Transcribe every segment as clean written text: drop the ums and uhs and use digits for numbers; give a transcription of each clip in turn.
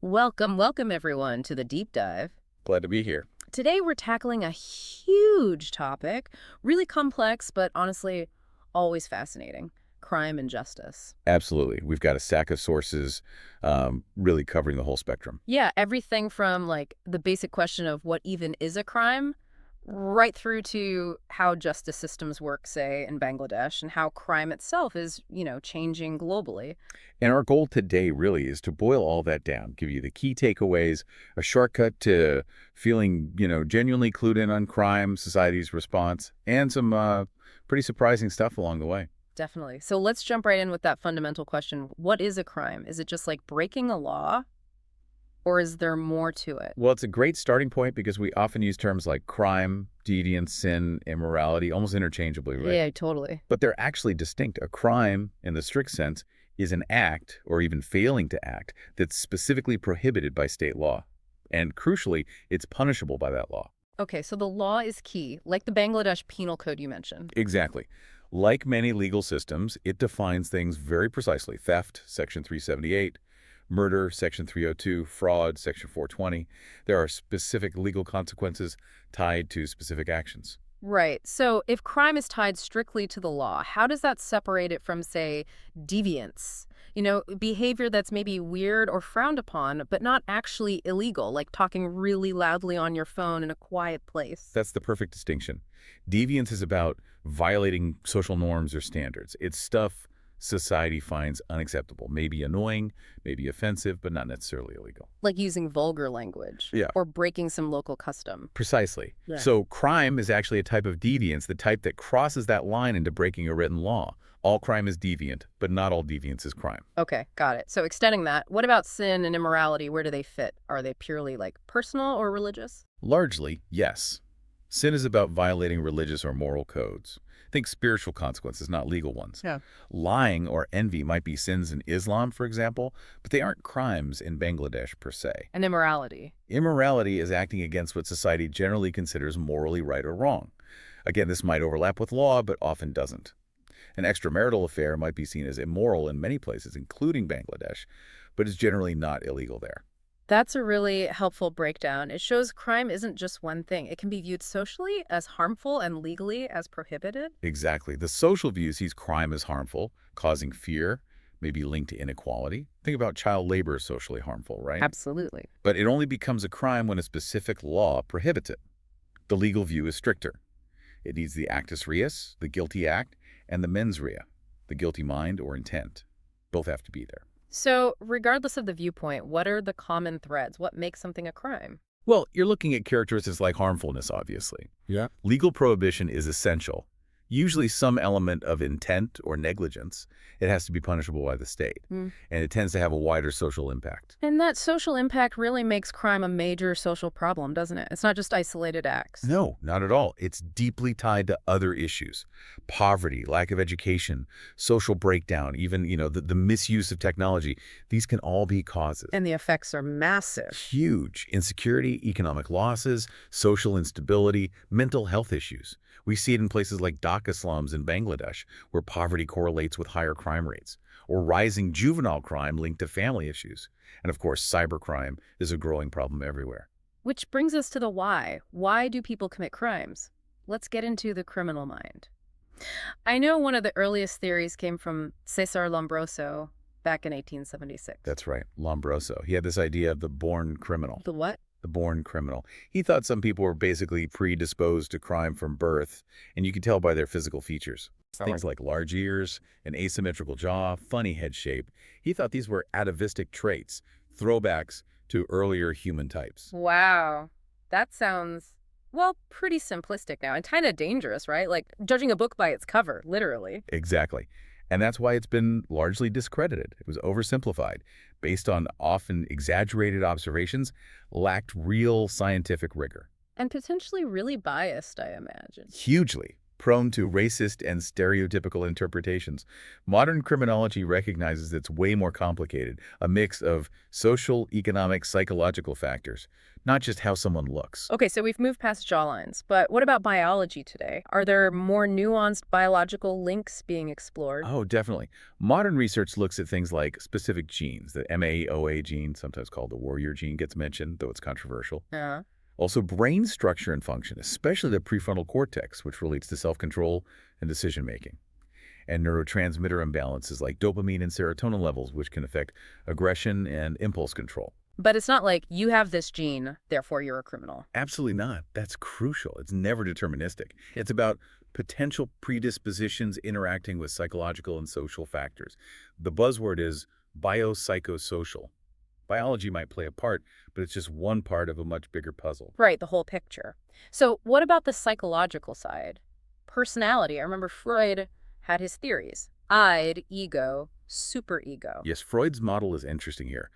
Welcome everyone to the deep dive. Glad to be here. Today we're tackling a huge topic, really complex, but honestly, always fascinating. Crime and justice. Absolutely. We've got a stack of sources really covering the whole spectrum. Yeah, everything from like the basic question of what even is a crime, right through to how justice systems work, say, in Bangladesh, and how crime itself is, changing globally. And our goal today really is to boil all that down, give you the key takeaways, a shortcut to feeling, genuinely clued in on crime, society's response, and some pretty surprising stuff along the way. Definitely. So let's jump right in with that fundamental question. What is a crime? Is it just like breaking a law, or is there more to it? Well, it's a great starting point because we often use terms like crime, deviance, sin, immorality, almost interchangeably, right? Yeah, totally. But they're actually distinct. A crime, in the strict sense, is an act, or even failing to act, that's specifically prohibited by state law. And crucially, it's punishable by that law. Okay, so the law is key, like the Bangladesh Penal Code you mentioned. Exactly. Like many legal systems, it defines things very precisely. Theft, Section 378, murder, Section 302, fraud, Section 420. There are specific legal consequences tied to specific actions. Right. So if crime is tied strictly to the law, how does that separate it from, say, deviance? Behavior that's maybe weird or frowned upon, but not actually illegal, like talking really loudly on your phone in a quiet place. That's the perfect distinction. Deviance is about violating social norms or standards. It's stuff society finds unacceptable, maybe annoying, maybe offensive, but not necessarily illegal. Like using vulgar language. Yeah. Or breaking some local custom. Precisely. Yeah. So crime is actually a type of deviance, the type that crosses that line into breaking a written law. All crime is deviant, but not all deviance is crime. Okay, got it. So extending that, what about sin and immorality? Where do they fit? Are they purely like personal or religious? Largely, yes. Sin is about violating religious or moral codes. Think spiritual consequences, not legal ones. Yeah. Lying or envy might be sins in Islam, for example, but they aren't crimes in Bangladesh per se. And immorality. Immorality is acting against what society generally considers morally right or wrong. Again, this might overlap with law, but often doesn't. An extramarital affair might be seen as immoral in many places, including Bangladesh, but is generally not illegal there. That's a really helpful breakdown. It shows crime isn't just one thing. It can be viewed socially as harmful and legally as prohibited. Exactly. The social view sees crime as harmful, causing fear, maybe linked to inequality. Think about child labor as socially harmful, right? Absolutely. But it only becomes a crime when a specific law prohibits it. The legal view is stricter. It needs the actus reus, the guilty act, and the mens rea, the guilty mind or intent. Both have to be there. So, regardless of the viewpoint, what are the common threads? What makes something a crime? Well, you're looking at characteristics like harmfulness, obviously. Yeah. Legal prohibition is essential. Usually some element of intent or negligence. It has to be punishable by the state. Mm. And it tends to have a wider social impact. And that social impact really makes crime a major social problem, doesn't it? It's not just isolated acts. No, not at all. It's deeply tied to other issues. Poverty, lack of education, social breakdown, even, the misuse of technology. These can all be causes. And the effects are massive. Huge. Insecurity, economic losses, social instability, mental health issues. We see it in places like Dhaka slums in Bangladesh, where poverty correlates with higher crime rates, or rising juvenile crime linked to family issues. And of course, cybercrime is a growing problem everywhere. Which brings us to the why. Why do people commit crimes? Let's get into the criminal mind. I know one of the earliest theories came from Cesar Lombroso back in 1876. That's right, Lombroso. He had this idea of the born criminal. The what? The born criminal. He thought some people were basically predisposed to crime from birth, and you could tell by their physical features. Things like large ears, an asymmetrical jaw, funny head shape. He thought these were atavistic traits, throwbacks to earlier human types. Wow. That sounds, well, pretty simplistic now and kind of dangerous, right? Like judging a book by its cover, literally. Exactly. And that's why it's been largely discredited. It was oversimplified, based on often exaggerated observations, lacked real scientific rigor. And potentially really biased, I imagine. Hugely. prone to racist and stereotypical interpretations. Modern criminology recognizes it's way more complicated, a mix of social, economic, psychological factors, not just how someone looks. Okay, so we've moved past jawlines, but what about biology today? Are there more nuanced biological links being explored? Oh, definitely. Modern research looks at things like specific genes. The MAOA gene, sometimes called the warrior gene, gets mentioned, though it's controversial. Uh, Also, brain structure and function, especially the prefrontal cortex, which relates to self-control and decision-making. And neurotransmitter imbalances like dopamine and serotonin levels, which can affect aggression and impulse control. but it's not like you have this gene, therefore you're a criminal. Absolutely not. That's crucial. It's never deterministic. It's about potential predispositions interacting with psychological and social factors. The buzzword is biopsychosocial. Biology might play a part, but it's just one part of a much bigger puzzle. Right, the whole picture. So what about the psychological side? Personality. I remember Freud had his theories. Id, ego, superego. Yes, Freud's model is interesting here.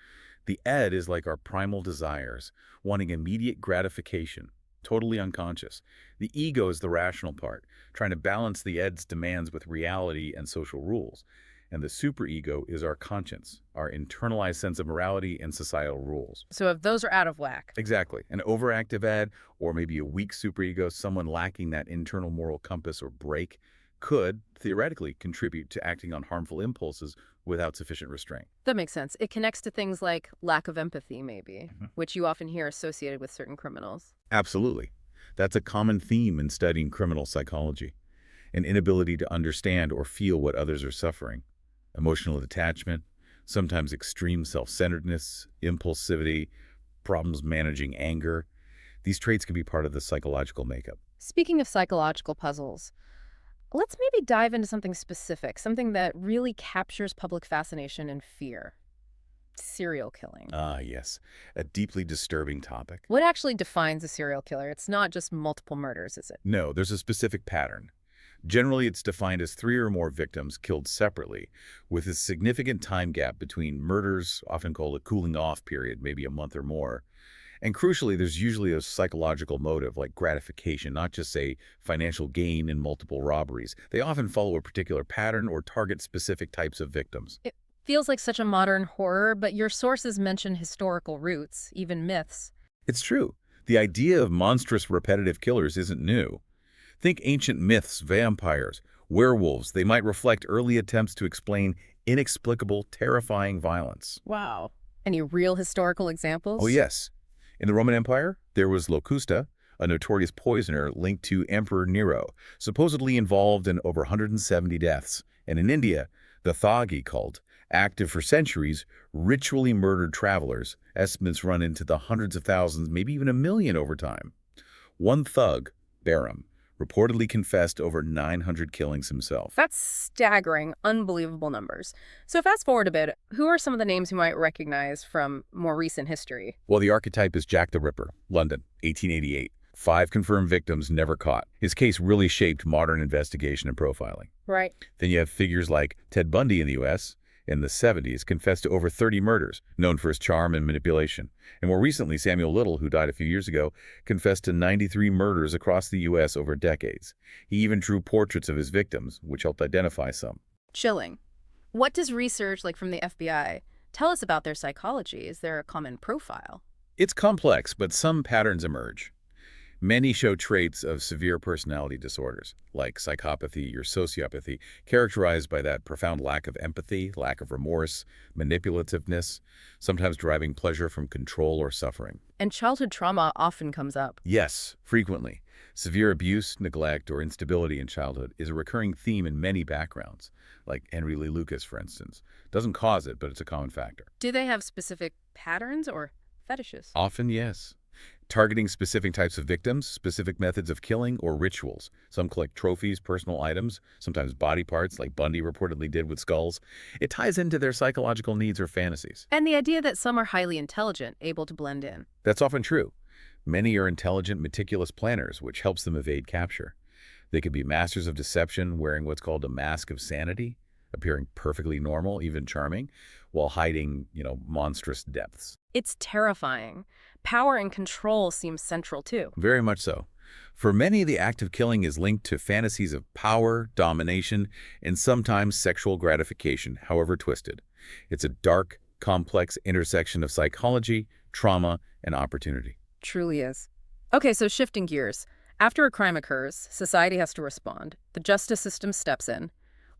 The id is like our primal desires, wanting immediate gratification, totally unconscious. The ego is the rational part, trying to balance the id's demands with reality and social rules. And the superego is our conscience, our internalized sense of morality and societal rules. So if those are out of whack. Exactly. An overactive id or maybe a weak superego, someone lacking that internal moral compass or brake, could theoretically contribute to acting on harmful impulses without sufficient restraint. That makes sense. It connects to things like lack of empathy, maybe, Mhm. which you often hear associated with certain criminals. Absolutely. That's a common theme in studying criminal psychology, an inability to understand or feel what others are suffering. Emotional detachment, sometimes extreme self-centeredness, impulsivity, problems managing anger. These traits can be part of the psychological makeup. Speaking of psychological puzzles, let's maybe dive into something specific, something that really captures public fascination and fear. Serial killing. Ah, yes, a deeply disturbing topic. What actually defines a serial killer? It's not just multiple murders, is it? No, there's a specific pattern. Generally, it's defined as 3 or more victims killed separately, with a significant time gap between murders, often called a cooling-off period, maybe a month or more. And crucially, there's usually a psychological motive like gratification, not just, say, financial gain in multiple robberies. They often follow a particular pattern or target specific types of victims. It feels like such a modern horror, but your sources mention historical roots, even myths. It's true. The idea of monstrous repetitive killers isn't new. Think ancient myths, vampires, werewolves. They might reflect early attempts to explain inexplicable, terrifying violence. Wow. Any real historical examples? Oh, yes. In the Roman Empire, there was Locusta, a notorious poisoner linked to Emperor Nero, supposedly involved in over 170 deaths. And in India, the Thagi cult, active for centuries, ritually murdered travelers. Estimates run into the hundreds of thousands, maybe even a million over time. One thug, Bahram, reportedly confessed over 900 killings himself. That's staggering, unbelievable numbers. So fast forward a bit, who are some of the names you might recognize from more recent history? Well, the archetype is Jack the Ripper, London, 1888. 5 confirmed victims never caught. His case really shaped modern investigation and profiling. Right. Then you have figures like Ted Bundy in the U.S., in the 70s, confessed to over 30 murders, known for his charm and manipulation. And more recently, Samuel Little, who died a few years ago, confessed to 93 murders across the U.S. over decades. He even drew portraits of his victims, which helped identify some. Chilling. What does research, like from the FBI, tell us about their psychology? Is there a common profile? It's complex, but some patterns emerge. Many show traits of severe personality disorders, like psychopathy or sociopathy, characterized by that profound lack of empathy, lack of remorse, manipulativeness, sometimes deriving pleasure from control or suffering. And childhood trauma often comes up. Yes, frequently. Severe abuse, neglect, or instability in childhood is a recurring theme in many backgrounds, like Henry Lee Lucas, for instance. Doesn't cause it, but it's a common factor. Do they have specific patterns or fetishes? Often, yes. Targeting specific types of victims, specific methods of killing, or rituals. Some collect trophies, personal items, sometimes body parts, like Bundy reportedly did with skulls. It ties into their psychological needs or fantasies. And the idea that some are highly intelligent, able to blend in. That's often true. Many are intelligent, meticulous planners, which helps them evade capture. They could be masters of deception, wearing what's called a mask of sanity, appearing perfectly normal, even charming, while hiding, monstrous depths. It's terrifying. Power and control seem central too. Very much so. For many, the act of killing is linked to fantasies of power, domination, and sometimes sexual gratification, however twisted. It's a dark, complex intersection of psychology, trauma, and opportunity. Truly is. Okay, so shifting gears. After a crime occurs, society has to respond. The justice system steps in.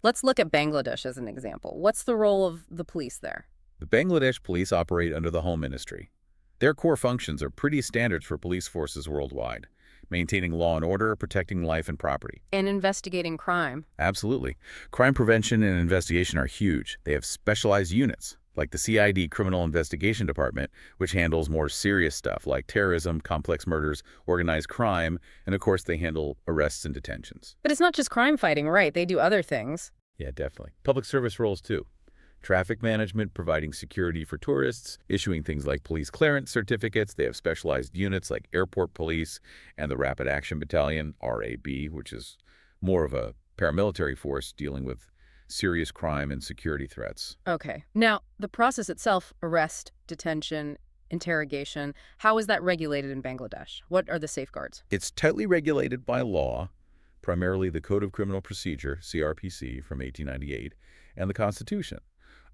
Let's look at Bangladesh as an example. What's the role of the police there? The Bangladesh police operate under the Home Ministry. Their core functions are pretty standards for police forces worldwide, maintaining law and order, protecting life and property. And investigating crime. Absolutely. Crime prevention and investigation are huge. They have specialized units, like the CID Criminal Investigation Department, which handles more serious stuff like terrorism, complex murders, organized crime, and of course they handle arrests and detentions. But it's not just crime fighting, right? They do other things. Yeah, definitely. Public service roles too. Traffic management, providing security for tourists, issuing things like police clearance certificates. They have specialized units like airport police and the Rapid Action Battalion, RAB, which is more of a paramilitary force dealing with serious crime and security threats. Okay. Now, the process itself, arrest, detention, interrogation, how is that regulated in Bangladesh? What are the safeguards? It's tightly regulated by law, primarily the Code of Criminal Procedure, CRPC, from 1898, and the Constitution.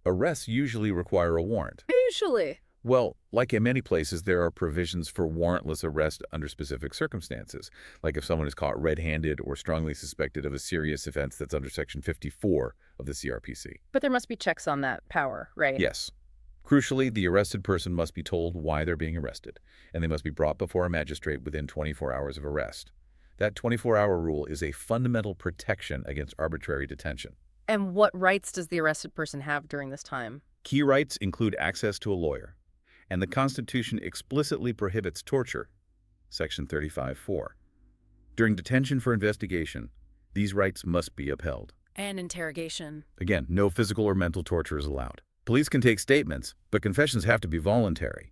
Arrests usually require a warrant. Usually. Well, like in many places, there are provisions for warrantless arrest under specific circumstances, like if someone is caught red-handed or strongly suspected of a serious offense that's under Section 54 of the CRPC. But there must be checks on that power, right? Yes. Crucially, the arrested person must be told why they're being arrested, and they must be brought before a magistrate within 24 hours of arrest. That 24-hour rule is a fundamental protection against arbitrary detention. And what rights does the arrested person have during this time? Key rights include access to a lawyer, and the Constitution explicitly prohibits torture, Section 35(4). During detention for investigation, these rights must be upheld. And interrogation. Again, no physical or mental torture is allowed. Police can take statements, but confessions have to be voluntary.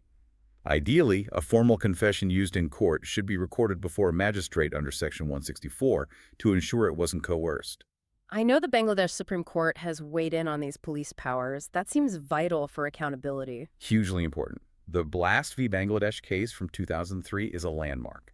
Ideally, a formal confession used in court should be recorded before a magistrate under Section 164 to ensure it wasn't coerced. I know the Bangladesh Supreme Court has weighed in on these police powers. That seems vital for accountability. Hugely important. The Blast v. Bangladesh case from 2003 is a landmark.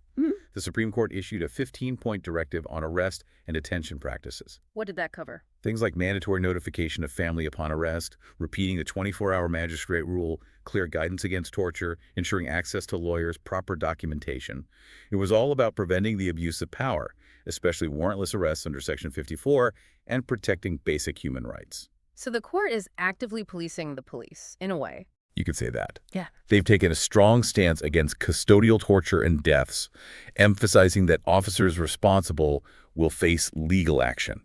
The Supreme Court issued a 15-point directive on arrest and detention practices. What did that cover? Things like mandatory notification of family upon arrest, repeating the 24-hour magistrate rule, clear guidance against torture, ensuring access to lawyers, proper documentation. It was all about preventing the abuse of power, especially warrantless arrests under Section 54, and protecting basic human rights. So the court is actively policing the police, in a way. You could say that. Yeah. They've taken a strong stance against custodial torture and deaths, emphasizing that officers responsible will face legal action.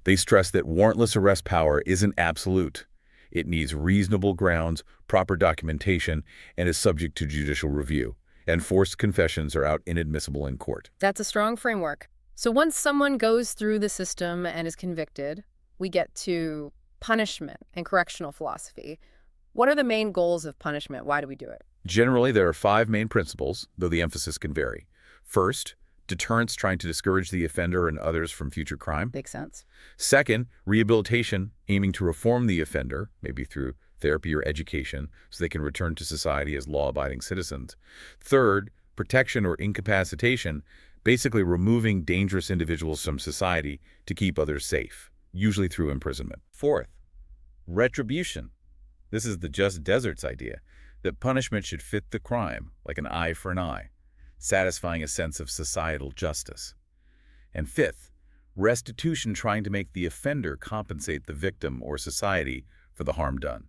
They stress that warrantless arrest power isn't absolute. It needs reasonable grounds, proper documentation, and is subject to judicial review. And forced confessions are out inadmissible in court. That's a strong framework. So once someone goes through the system and is convicted, we get to punishment and correctional philosophy. What are the main goals of punishment? Why do we do it? Generally, there are 5 main principles, though the emphasis can vary. First, deterrence, trying to discourage the offender and others from future crime. Makes sense. Second, rehabilitation, aiming to reform the offender, maybe through therapy or education, so they can return to society as law-abiding citizens. Third, protection or incapacitation, basically removing dangerous individuals from society to keep others safe, usually through imprisonment. Fourth, retribution. This is the just deserts idea, that punishment should fit the crime, like an eye for an eye, satisfying a sense of societal justice. And fifth, restitution, trying to make the offender compensate the victim or society for the harm done.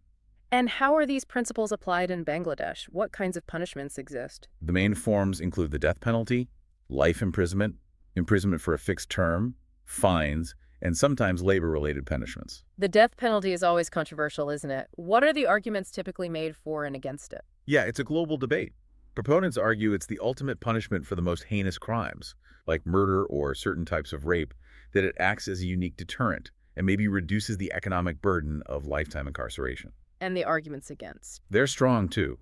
And how are these principles applied in Bangladesh? What kinds of punishments exist? The main forms include the death penalty, life imprisonment, imprisonment for a fixed term, fines, and sometimes labor-related punishments. The death penalty is always controversial, isn't it? What are the arguments typically made for and against it? Yeah, it's a global debate. Proponents argue it's the ultimate punishment for the most heinous crimes, like murder or certain types of rape, that it acts as a unique deterrent and maybe reduces the economic burden of lifetime incarceration. And the arguments against? They're strong, too.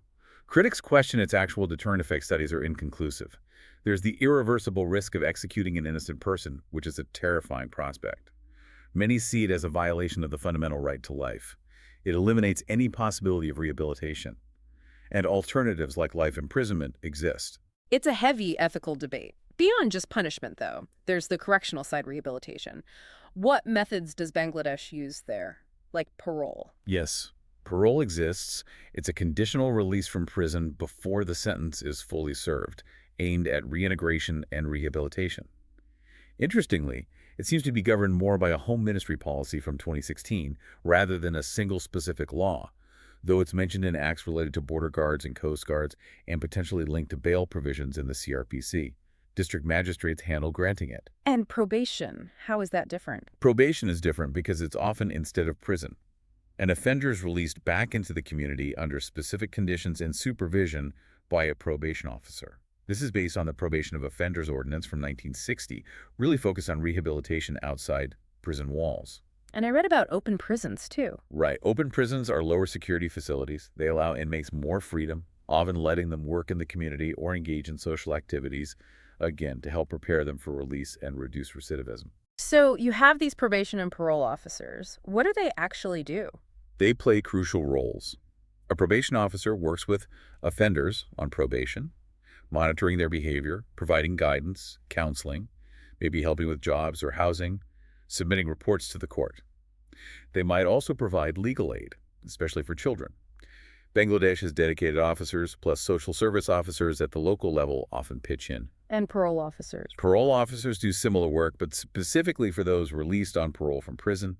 Critics question its actual deterrent effect studies are inconclusive. There's the irreversible risk of executing an innocent person, which is a terrifying prospect. Many see it as a violation of the fundamental right to life. It eliminates any possibility of rehabilitation. And alternatives like life imprisonment exist. It's a heavy ethical debate. Beyond just punishment, though, there's the correctional side rehabilitation. What methods does Bangladesh use there? Like parole? Yes, parole exists. It's a conditional release from prison before the sentence is fully served, aimed at reintegration and rehabilitation. Interestingly, it seems to be governed more by a Home Ministry policy from 2016 rather than a single specific law, though it's mentioned in acts related to border guards and coast guards and potentially linked to bail provisions in the CRPC. District magistrates handle granting it. And probation, how is that different? Probation is different because it's often instead of prison. An offender is released back into the community under specific conditions and supervision by a probation officer. This is based on the Probation of Offenders Ordinance from 1960, really focused on rehabilitation outside prison walls. And I read about open prisons, too. Right. Open prisons are lower security facilities. They allow inmates more freedom, often letting them work in the community or engage in social activities, again, to help prepare them for release and reduce recidivism. So you have these probation and parole officers. What do they actually do? They play crucial roles. A probation officer works with offenders on probation, monitoring their behavior, providing guidance, counseling, maybe helping with jobs or housing, submitting reports to the court. They might also provide legal aid, especially for children. Bangladesh has dedicated officers, plus social service officers at the local level often pitch in. And parole officers. Parole officers do similar work, but specifically for those released on parole from prison.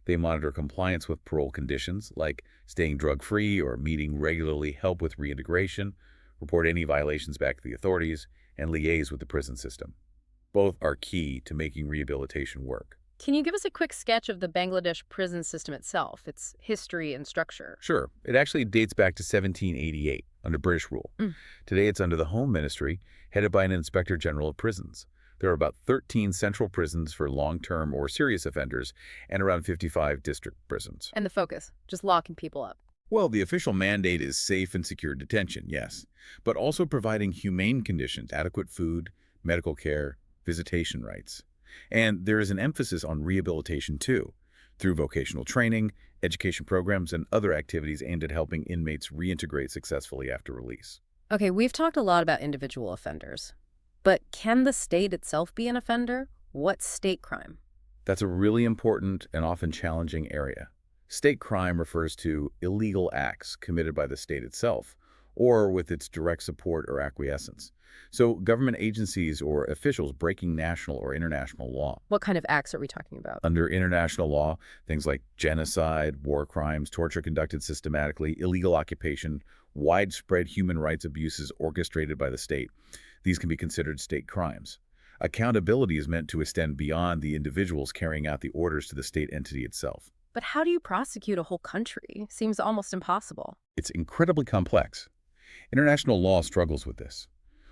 They monitor compliance with parole conditions, like staying drug-free or meeting regularly, help with reintegration, report any violations back to the authorities, and liaise with the prison system. Both are key to making rehabilitation work. Can you give us a quick sketch of the Bangladesh prison system itself, its history and structure? Sure. It actually dates back to 1788, under British rule. Today it's under the Home Ministry, headed by an Inspector General of Prisons. There are about 13 central prisons for long-term or serious offenders and around 55 district prisons. And the focus, just locking people up. Well, the official mandate is safe and secure detention, yes, but also providing humane conditions, adequate food, medical care, visitation rights. And there is an emphasis on rehabilitation, too, through vocational training, education programs, and other activities aimed at helping inmates reintegrate successfully after release. Okay, we've talked a lot about individual offenders. But can the state itself be an offender? What's state crime? That's a really important and often challenging area. State crime refers to illegal acts committed by the state itself, or with its direct support or acquiescence. So government agencies or officials breaking national or international law. What kind of acts are we talking about? Under international law, things like genocide, war crimes, torture conducted systematically, illegal occupation, widespread human rights abuses orchestrated by the state. These can be considered state crimes. Accountability is meant to extend beyond the individuals carrying out the orders to the state entity itself. But how do you prosecute a whole country? Seems almost impossible. It's incredibly complex. International law struggles with this.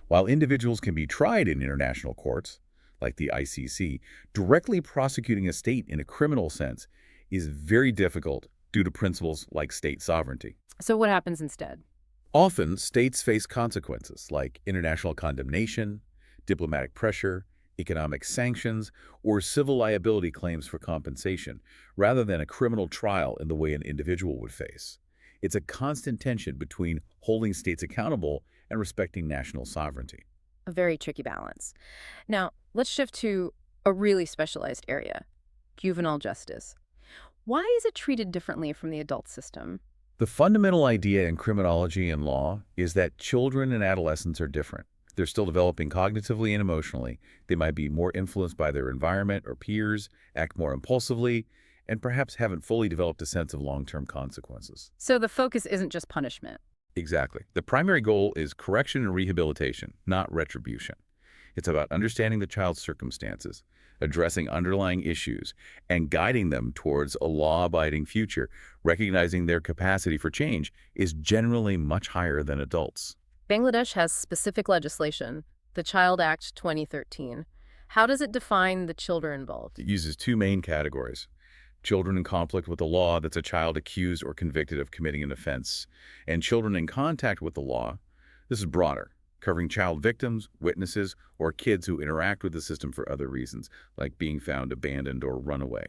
While individuals can be tried in international courts, like the ICC, directly prosecuting a state in a criminal sense is very difficult due to principles like state sovereignty. So what happens instead? Often, states face consequences like international condemnation, diplomatic pressure, economic sanctions, or civil liability claims for compensation, rather than a criminal trial in the way an individual would face. It's a constant tension between holding states accountable and respecting national sovereignty. A very tricky balance. Now, let's shift to a really specialized area, juvenile justice. Why is it treated differently from the adult system? The fundamental idea in criminology and law is that children and adolescents are different. They're still developing cognitively and emotionally. They might be more influenced by their environment or peers, act more impulsively, and perhaps haven't fully developed a sense of long-term consequences. So the focus isn't just punishment. Exactly. The primary goal is correction and rehabilitation, not retribution. It's about understanding the child's circumstances, addressing underlying issues, and guiding them towards a law-abiding future, recognizing their capacity for change is generally much higher than adults. Bangladesh has specific legislation, the Child Act 2013. How does it define the children involved? It uses two main categories: children in conflict with the law, that's a child accused or convicted of committing an offense, and children in contact with the law. This is broader, covering child victims, witnesses, or kids who interact with the system for other reasons, like being found abandoned or run away.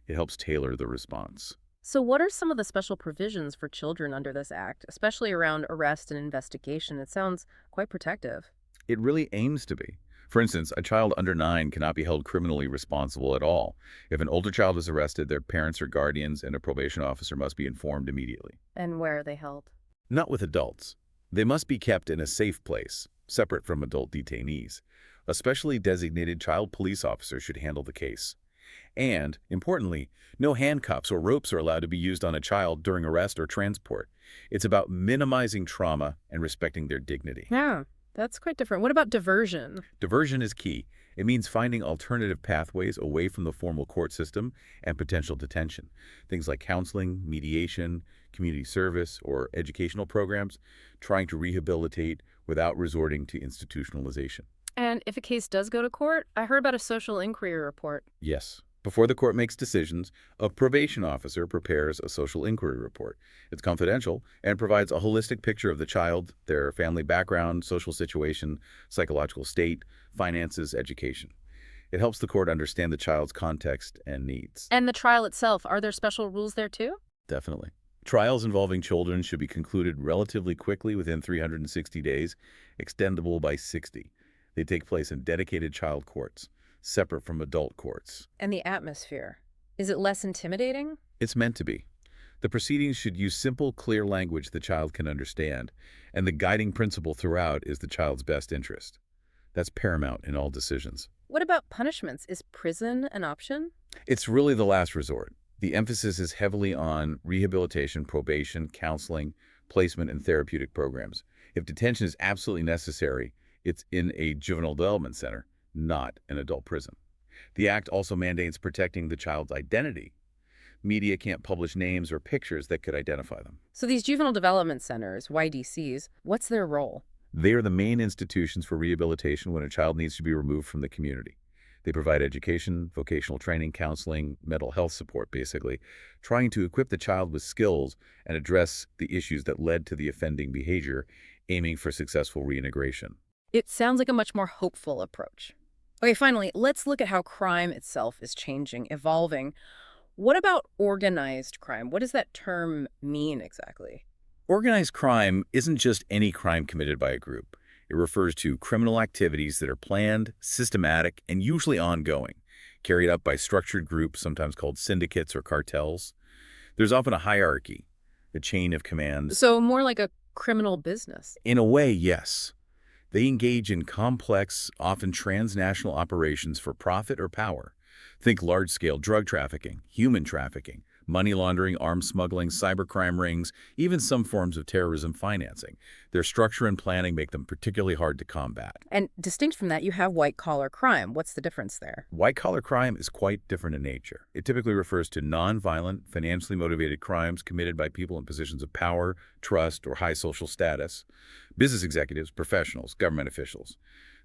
It helps tailor the response. So what are some of the special provisions for children under this act, especially around arrest and investigation? It sounds quite protective. It really aims to be. For instance, a child under 9 cannot be held criminally responsible at all. If an older child is arrested, their parents or guardians and a probation officer must be informed immediately. And where are they held? Not with adults. They must be kept in a safe place, separate from adult detainees. A specially designated child police officer should handle the case. And, importantly, no handcuffs or ropes are allowed to be used on a child during arrest or transport. It's about minimizing trauma and respecting their dignity. Yeah, that's quite different. What about diversion? Diversion is key. It means finding alternative pathways away from the formal court system and potential detention. Things like counseling, mediation, community service, or educational programs, trying to rehabilitate without resorting to institutionalization. And if a case does go to court, I heard about a social inquiry report. Yes. Before the court makes decisions, a probation officer prepares a social inquiry report. It's confidential and provides a holistic picture of the child, their family background, social situation, psychological state, finances, education. It helps the court understand the child's context and needs. And the trial itself, are there special rules there too? Definitely. Trials involving children should be concluded relatively quickly within 360 days, extendable by 60. They take place in dedicated child courts, separate from adult courts. And the atmosphere, is it less intimidating? It's meant to be. The proceedings should use simple, clear language the child can understand, and the guiding principle throughout is the child's best interest. That's paramount in all decisions. What about punishments? Is prison an option? It's really the last resort. The emphasis is heavily on rehabilitation, probation, counseling, placement, and therapeutic programs. If detention is absolutely necessary, it's in a juvenile development center, not an adult prison. The Act also mandates protecting the child's identity. Media can't publish names or pictures that could identify them. So these juvenile development centers, YDCs, what's their role? They are the main institutions for rehabilitation when a child needs to be removed from the community. They provide education, vocational training, counseling, mental health support, basically, trying to equip the child with skills and address the issues that led to the offending behavior, aiming for successful reintegration. It sounds like a much more hopeful approach. Okay, finally, let's look at how crime itself is changing, evolving. What about organized crime? What does that term mean exactly? Organized crime isn't just any crime committed by a group. It refers to criminal activities that are planned, systematic, and usually ongoing, carried out by structured groups, sometimes called syndicates or cartels. There's often a hierarchy, a chain of commands. So more like a criminal business. In a way, yes. They engage in complex, often transnational operations for profit or power. Think large-scale drug trafficking, human trafficking, money laundering, arms smuggling, cybercrime rings, even some forms of terrorism financing. Their structure and planning make them particularly hard to combat. And distinct from that, you have white-collar crime. What's the difference there? White-collar crime is quite different in nature. It typically refers to non-violent, financially motivated crimes committed by people in positions of power, trust, or high social status. Business executives, professionals, government officials.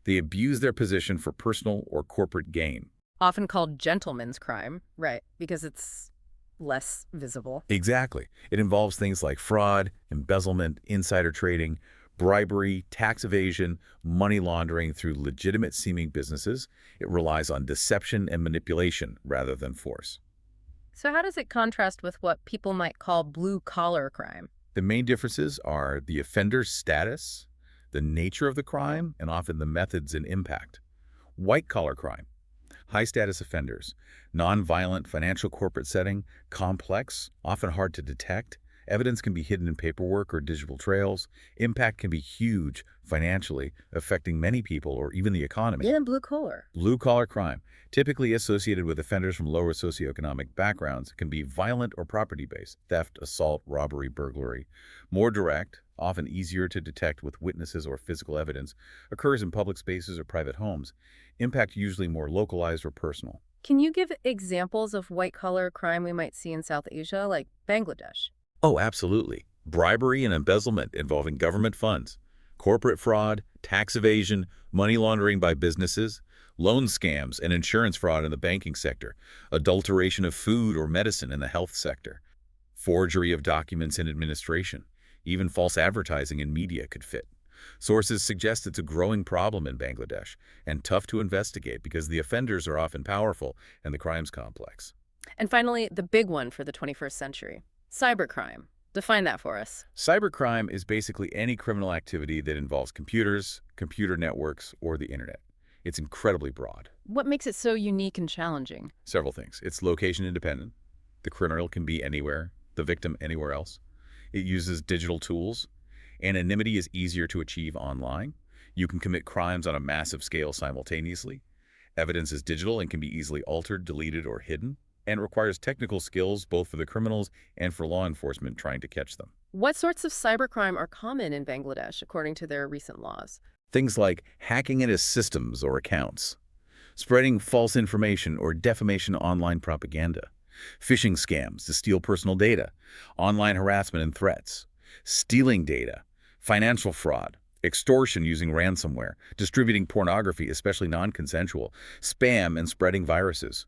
They abuse their position for personal or corporate gain. Often called gentleman's crime, right, because it's less visible. Exactly. It involves things like fraud, embezzlement, insider trading, bribery, tax evasion, money laundering through legitimate-seeming businesses. It relies on deception and manipulation rather than force. So how does it contrast with what people might call blue-collar crime? The main differences are the offender's status, the nature of the crime, and often the methods and impact. White-collar crime. High-status offenders, non-violent financial corporate setting, complex, often hard to detect. Evidence can be hidden in paperwork or digital trails. Impact can be huge financially, affecting many people or even the economy. And blue-collar. Blue-collar crime, typically associated with offenders from lower socioeconomic backgrounds, can be violent or property-based, theft, assault, robbery, burglary. More direct, often easier to detect with witnesses or physical evidence, occurs in public spaces or private homes. Impact usually more localized or personal. Can you give examples of white-collar crime we might see in South Asia, like Bangladesh? Oh, absolutely. Bribery and embezzlement involving government funds, corporate fraud, tax evasion, money laundering by businesses, loan scams and insurance fraud in the banking sector, adulteration of food or medicine in the health sector, forgery of documents in administration, even false advertising in media could fit. Sources suggest it's a growing problem in Bangladesh and tough to investigate because the offenders are often powerful and the crime's complex. And finally, the big one for the 21st century, cybercrime. Define that for us. Cybercrime is basically any criminal activity that involves computers, computer networks, or the internet. It's incredibly broad. What makes it so unique and challenging? Several things. It's location independent. The criminal can be anywhere, the victim anywhere else. It uses digital tools. Anonymity is easier to achieve online. You can commit crimes on a massive scale simultaneously. Evidence is digital and can be easily altered, deleted, or hidden, and requires technical skills both for the criminals and for law enforcement trying to catch them. What sorts of cybercrime are common in Bangladesh, according to their recent laws? Things like hacking into systems or accounts, spreading false information or defamation online propaganda, phishing scams to steal personal data, online harassment and threats, stealing data, financial fraud, extortion using ransomware, distributing pornography, especially non-consensual, spam, and spreading viruses.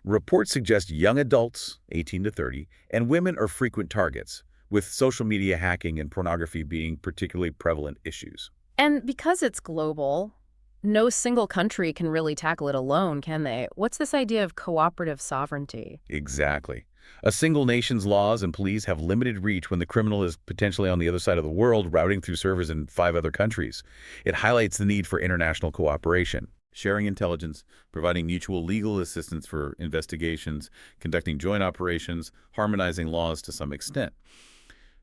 Reports suggest young adults, 18 to 30, and women are frequent targets, with social media hacking and pornography being particularly prevalent issues. And because it's global, no single country can really tackle it alone, can they? What's this idea of cooperative sovereignty? Exactly. A single nation's laws and police have limited reach when the criminal is potentially on the other side of the world, routing through servers in 5 other countries. It highlights the need for international cooperation, sharing intelligence, providing mutual legal assistance for investigations, conducting joint operations, harmonizing laws to some extent.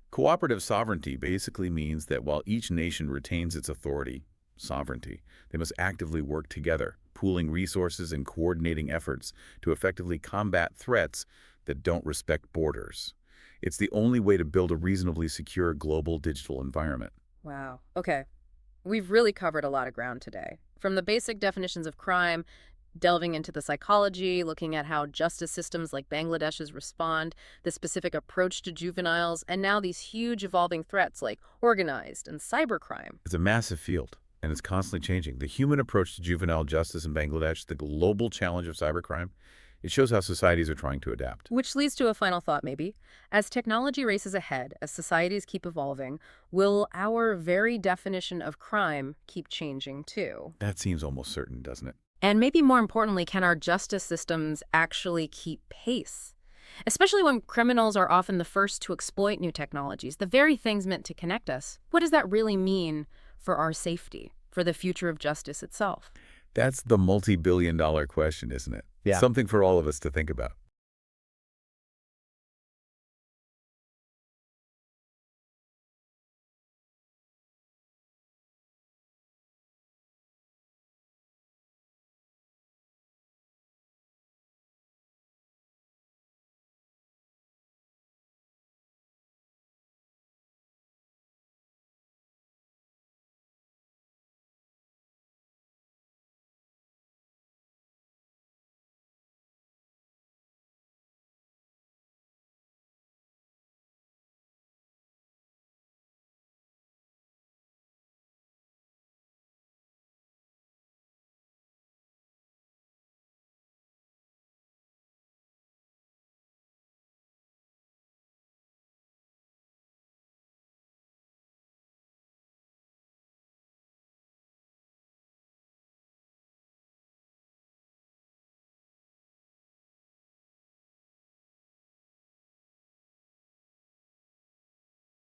Cooperative sovereignty basically means that while each nation retains its authority, sovereignty, they must actively work together, pooling resources and coordinating efforts to effectively combat threats that don't respect borders. It's the only way to build a reasonably secure global digital environment. Wow. Okay. We've really covered a lot of ground today. From the basic definitions of crime, delving into the psychology, looking at how justice systems like Bangladesh's respond, the specific approach to juveniles, and now these huge evolving threats like organized and cybercrime. It's a massive field, and it's constantly changing. The human approach to juvenile justice in Bangladesh, the global challenge of cybercrime, it shows how societies are trying to adapt. Which leads to a final thought, maybe. As technology races ahead, as societies keep evolving, will our very definition of crime keep changing too? That seems almost certain, doesn't it? And maybe more importantly, can our justice systems actually keep pace? Especially when criminals are often the first to exploit new technologies, the very things meant to connect us. What does that really mean for our safety, for the future of justice itself? That's the multi-billion-dollar question, isn't it? Yeah. Something for all of us to think about.